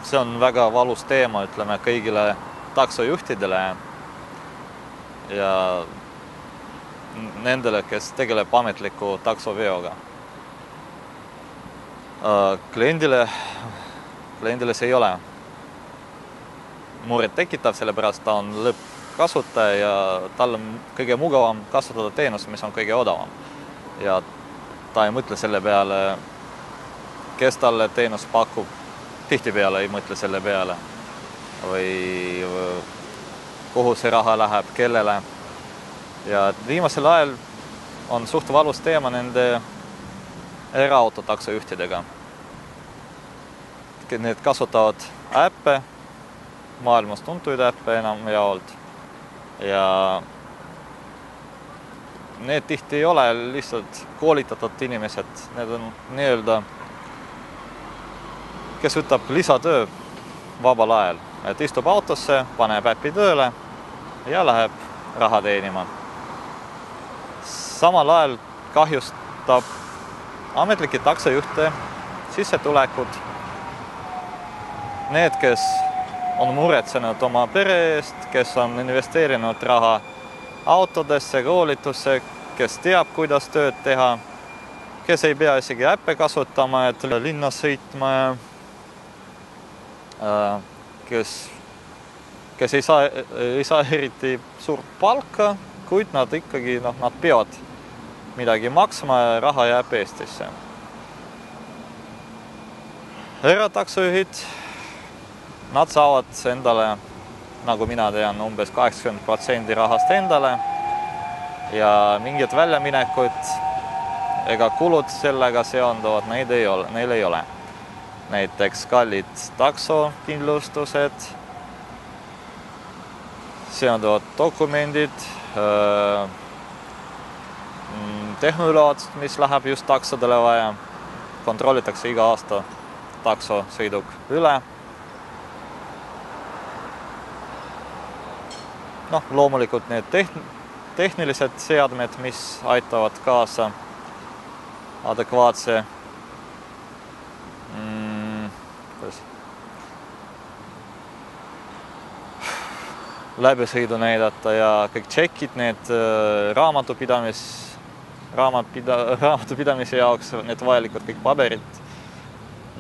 see on väga valus teema, ütleme, kõigile taksojuhtidele ja nendele, kes tegeleb ametliku taksoveoga. Kliendile see ei ole muret tekitav, sellepärast ta on lõppkasutaja ja tal on kõige mugavam kasutada teenust, mis on kõige odavam. Ja ta ei mõtle selle peale, kes talle teenust pakub, tihtipeale ei mõtle selle peale või kuhu see raha läheb, kellele. Ja viimasel ajal on suht valus teema nende eraautotaksojuhtidega. Need kasutavad äppe, maailmas tuntuid äppe enamjaolt ja need tihti ei ole lihtsalt koolitatud inimesed, need on nii-öelda, kes võtab lisatöö vabal ajal, et istub autosse, paneb äppi tööle ja läheb raha teenima. Samal ajal kahjustab ametlikke taksojuhte sissetulekud. Need, kes on muretsenud oma pere eest, kes on investeerinud raha autodesse, koolitusse, kes teab, kuidas tööd teha, kes ei pea isegi äppe kasutama, et linnas sõitma ja kes ei saa eriti suurt palka, kuid nad ikkagi nad peavad midagi maksma ja raha jääb Eestisse. Erataksojuhid, nad saavad endale, nagu mina tean, umbes 80% rahast endale ja mingid väljaminekud ega kulud sellega seonduvad, neil ei ole. Näiteks kallid taksokindlustused, seonduvad dokumendid, tehnoülevaatust, mis läheb just taksodele vaja, kontrollitakse iga aasta taksosõiduk üle. Loomulikult need tehnilised seadmed, mis aitavad kaasa adekvaatse läbisõidu näidata ja kõik tšekid, need raamatupidamise jaoks, need vajalikud kõik paberid,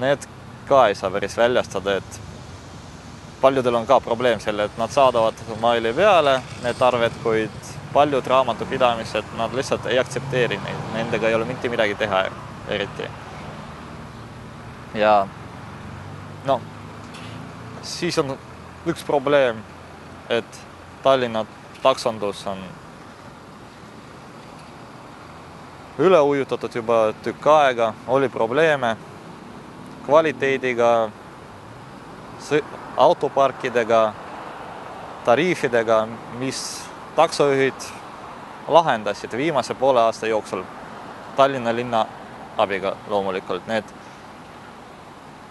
need ka ei saa päris väljastada, et paljudel on ka probleem selle, et nad saadavad maili peale need arved, kuid paljud raamatupidamised, nad lihtsalt ei aktsepteeri neid, nendega ei ole mitte midagi teha eriti. Ja siis on üks probleem, et Tallinna taksondus on üle ujutatud juba tükk aega, oli probleeme kvaliteediga, autoparkidega, tariifidega, mis taksojuhid lahendasid viimase poole aasta jooksul Tallinna linna abiga loomulikult. Need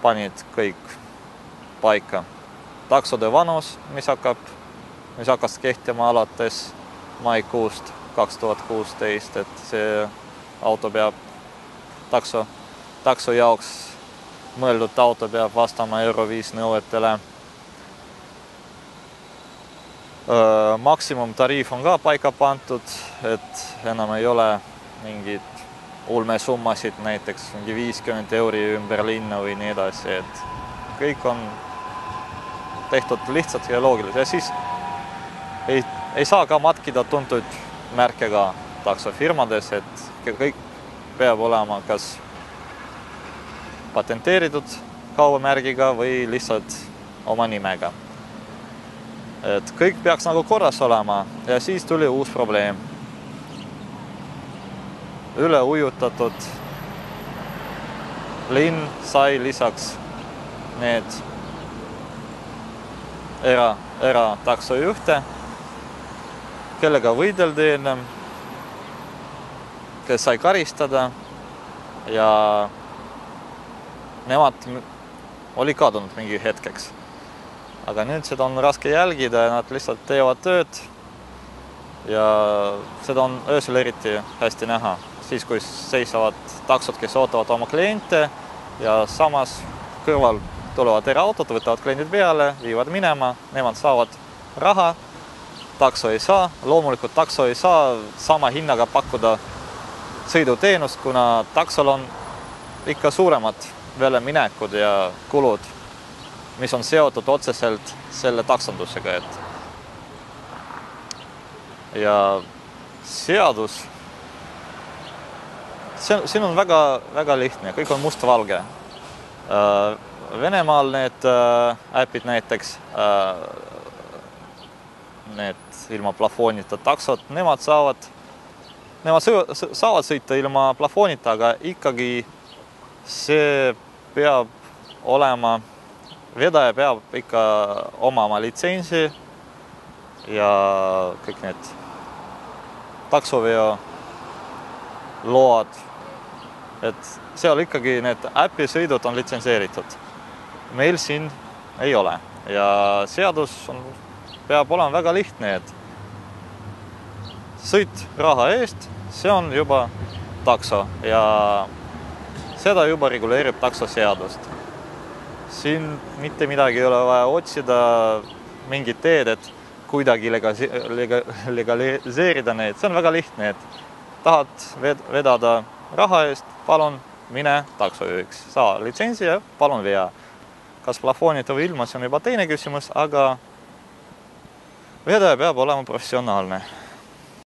panid kõik paika. Taksode vanus, mis hakkas kehtima alates maikuust 2016, et see auto peab takso jaoks mõeldud auto peab vastama Euro 5 nõuetele. Maksimumtariif on ka paika pandud, et enam ei ole mingid ulmesummasid, näiteks 50 euri ümber linna või nii edasi, et kõik on tehtud lihtsalt ja loogiliselt. Ja siis ei saa ka matkida tuntud märke ka taksofirmades, et kõik peab olema kas patenteeritud kaubamärgiga või lihtsalt oma nimega. Et kõik peaks nagu korras olema ja siis tuli uus probleem. Üle ujutatud linn sai lisaks need erataksojuhte, kellega võideldi ennem, kes sai karistada ja nemad oli kadunud mingi hetkeks. Aga nüüd seda on raske jälgida ja nad lihtsalt teevad tööd ja seda on öösel eriti hästi näha. Siis, kui seisavad taksod, kes ootavad oma kliente ja samas kõrval tulevad eraautod, võtavad kliendid peale, viivad minema, nemad saavad raha, takso ei saa, loomulikult takso ei saa sama hinnaga pakkuda sõiduteenust, kuna taksol on ikka suuremad väljaminekud ja kulud, mis on seotud otseselt selle taksondusega. Ja seadus, siin on väga lihtne, kõik on mustvalge. Venemaal need äpid näiteks, need ilma plafoonita taksod, nemad saavad sõita ilma plafoonita, aga ikkagi see peab olema, vedaja peab ikka omama litsentsi ja kõik need taksoveo load, et seal ikkagi need äpisõidud on litsentseeritud. Meil siin ei ole ja seadus peab olema väga lihtne, et sõit raha eest, see on juba takso ja seda juba reguleerib taksoseadust. Siin mitte midagi ei ole vaja otsida mingit teed, et kuidagi legaliseerida neid. See on väga lihtne, et tahad vedada raha eest, palun mine taksojuhiks. Saa litsentsi ja palun vea. Kas plafoonita või ilma, see on juba teine küsimus, aga vedaja peab olema professionaalne.